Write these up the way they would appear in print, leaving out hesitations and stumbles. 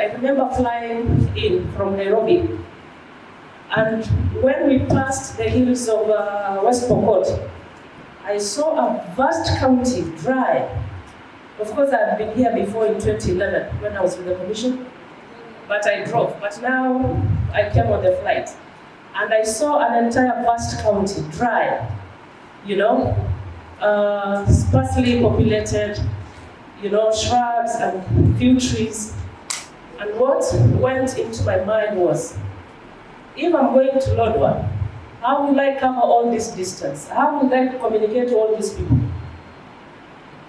I remember flying in from Nairobi, and when we passed the hills of West Pokot, I saw a vast county dry. Of course, I had been here before in 2011 when I was with the commission, but I drove. But now I came on the flight, and I saw an entire vast county dry, sparsely populated, shrubs and few trees. And what went into my mind was, if I'm going to Lodwar, how will I cover all this distance? How will I communicate to all these people?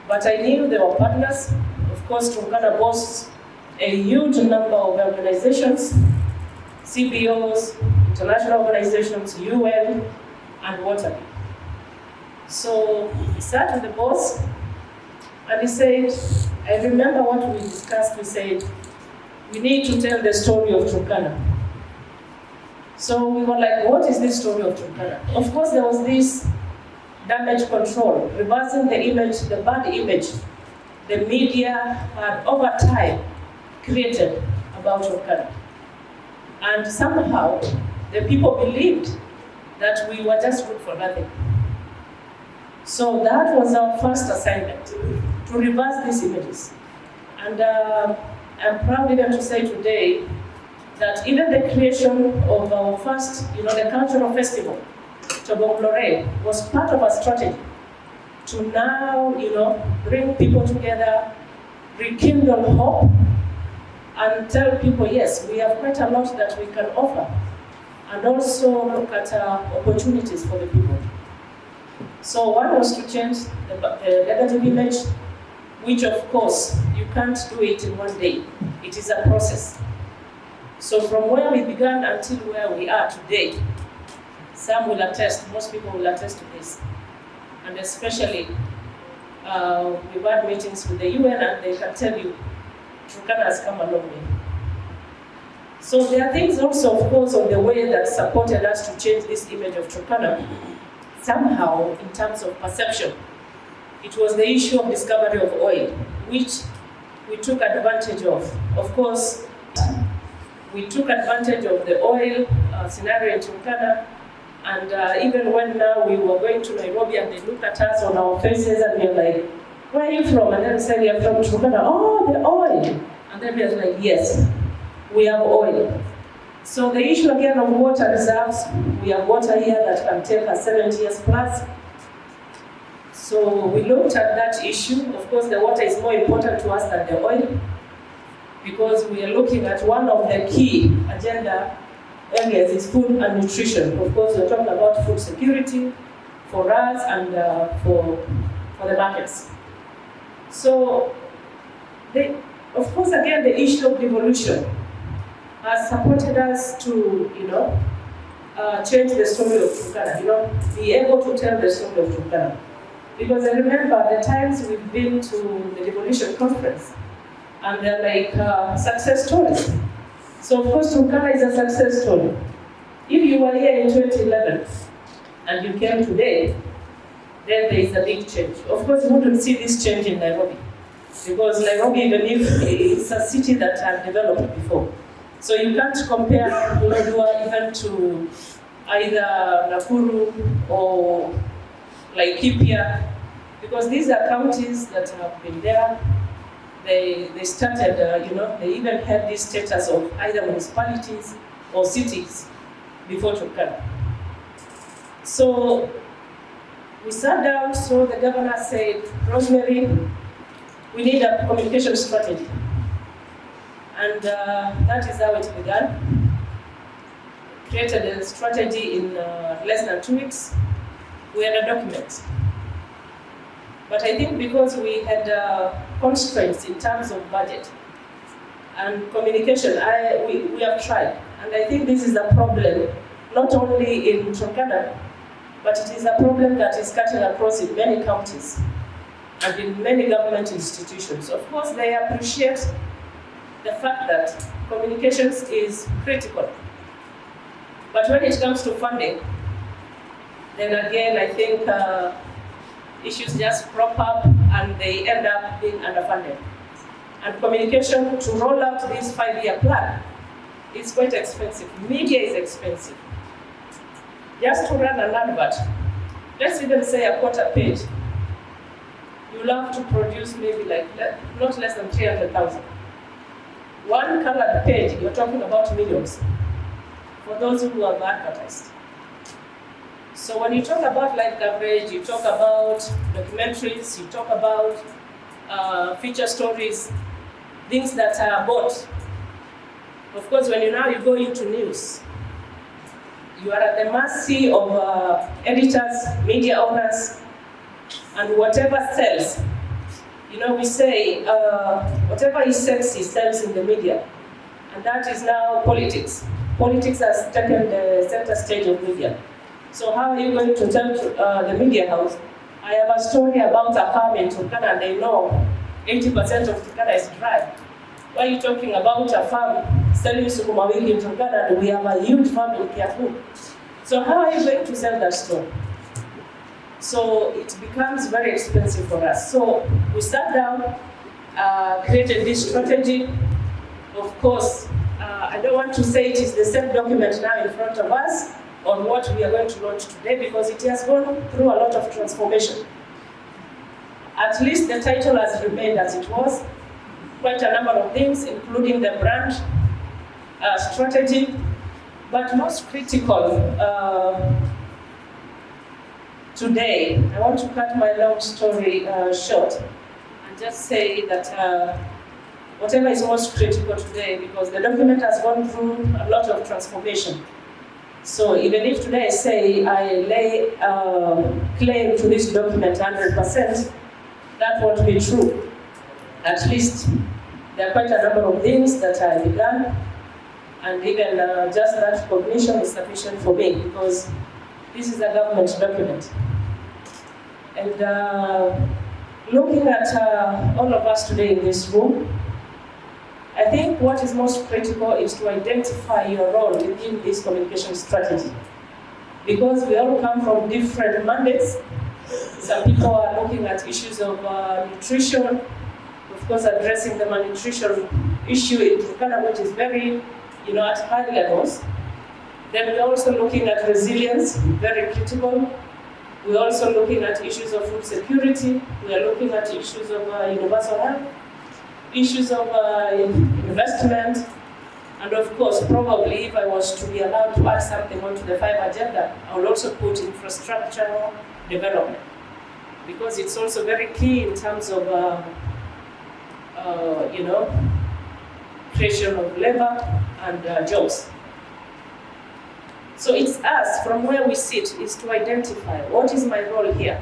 But I knew they were partners. Of course, Turkana boasts a huge number of organizations, CBOs, international organizations, UN, and Water. So he sat with the boss, and he said, I remember what we discussed. We said, we need to tell the story of Turkana. So we were like, what is this story of Turkana? Of course, there was this damage control, reversing the image, the bad image the media had over time created about Turkana. And somehow, the people believed that we were just good for nothing. So that was our first assignment, to reverse these images. And I'm proud even to say today that even the creation of our first, the cultural festival, Tobonglore, was part of our strategy to now, bring people together, rekindle hope, and tell people, yes, we have quite a lot that we can offer, and also look at opportunities for the people. So one was to change the negative image, which of course, you can't do it in one day. It is a process. So from where we began until where we are today, some will attest, most people will attest to this. And especially, we've had meetings with the UN, and they can tell you, Turkana has come a long way. So there are things also, of course, on the way that supported us to change this image of Turkana. Somehow, in terms of perception, it was the issue of discovery of oil, which we took advantage of. Of course, we took advantage of the oil scenario in Turkana, and even when now we were going to Nairobi and they looked at us on our faces and we were like, where are you from? And then we said, we are from Turkana. Oh, the oil. And then we were like, yes, we have oil. So the issue again of water reserves, we have water here that can take us 70 years plus. So we looked at that issue. Of course, the water is more important to us than the oil, because we are looking at one of the key agenda areas is food and nutrition. Of course, we're talking about food security for us and for the markets. So, of course, again, the issue of devolution has supported us to, change the story of Turkana, be able to tell the story of Turkana. Because I remember the times we've been to the devolution conference, and they're like success stories. So of course, Turkana is a success story. If you were here in 2011 and you came today, then there is a big change. Of course, you wouldn't see this change in Nairobi, because Nairobi, even if it's a city that had developed before. So you can't compare Lodwar even to either Nakuru or Laikipia, because these are counties that have been there. They started, they even had this status of either municipalities or cities before Turkana. So we sat down, so the governor said, Rosemary, we need a communication strategy. And that is how it began. Created a strategy in less than 2 weeks. We had a document. But I think because we had constraints in terms of budget and communication, we have tried. And I think this is a problem, not only in Turkana, but it is a problem that is cutting across in many counties and in many government institutions. Of course, they appreciate the fact that communications is critical. But when it comes to funding, then again, I think issues just crop up and they end up being underfunded. And communication to roll out this 5-year plan is quite expensive. Media is expensive. Just to run an advert, let's even say a quarter page, you'll have to produce maybe like not less than 300,000. One colored page, you're talking about millions for those who have advertised. So when you talk about live coverage, you talk about documentaries, you talk about feature stories, things that are bought. Of course, when you go into news, you are at the mercy of editors, media owners, and whatever sells. We say whatever is sexy sells in the media, and that is now politics. Politics has taken the center stage of media. So how are you going to tell the media house, I have a story about a farm in Turkana, and they know 80% of Turkana is dry. Why are you talking about a farm selling sukuma wiki in Turkana, and we have a huge farm in Kiambu? So how are you going to sell that story? So it becomes very expensive for us. So we sat down, created this strategy. Of course, I don't want to say it is the same document now in front of us on what we are going to launch today, because it has gone through a lot of transformation. At least the title has remained as it was. Quite a number of things, including the brand strategy, but most critical today, I want to cut my long story short and just say that whatever is most critical today, because the document has gone through a lot of transformation. So even if today I say I lay claim to this document 100%, that won't be true. At least there are quite a number of things that I began, and even just that cognition is sufficient for me, because this is a government document. And looking at all of us today in this room, I think what is most critical is to identify your role within this communication strategy. Because we all come from different mandates. Some people are looking at issues of nutrition, of course addressing the malnutrition issue in Turkana, which is very, at high levels. Then we're also looking at resilience, very critical. We're also looking at issues of food security. We are looking at issues of universal health, issues of investment, and of course, probably if I was to be allowed to add something onto the 5 agenda, I will also put infrastructural development, because it's also very key in terms of creation of labor and jobs. So it's us, from where we sit, is to identify what is my role here.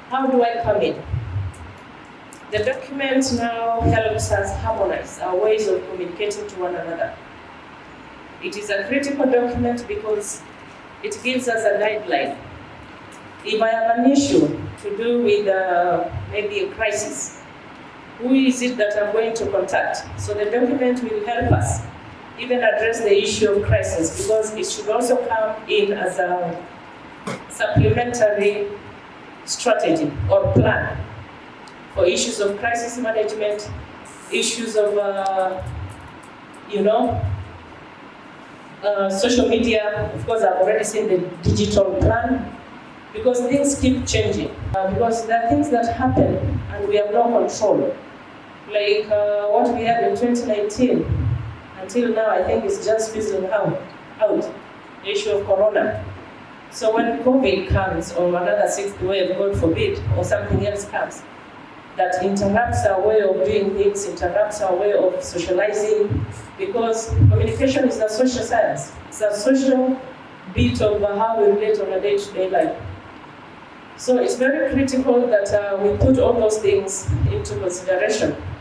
How do I come in? The document now helps us harmonize our ways of communicating to one another. It is a critical document because it gives us a guideline. If I have an issue to do with maybe a crisis, who is it that I'm going to contact? So the document will help us even address the issue of crisis, because it should also come in as a supplementary strategy or plan for issues of crisis management, issues of social media. Of course, I've already seen the digital plan, because things keep changing. Because there are things that happen and we have no control. Like what we had in 2019, until now, I think it's just fizzling out, the issue of corona. So when COVID comes, or another 6th wave, God forbid, or something else comes, that interrupts our way of doing things, interrupts our way of socializing, because communication is a social science. It's a social bit of how we relate on a day-to-day life. So it's very critical that we put all those things into consideration.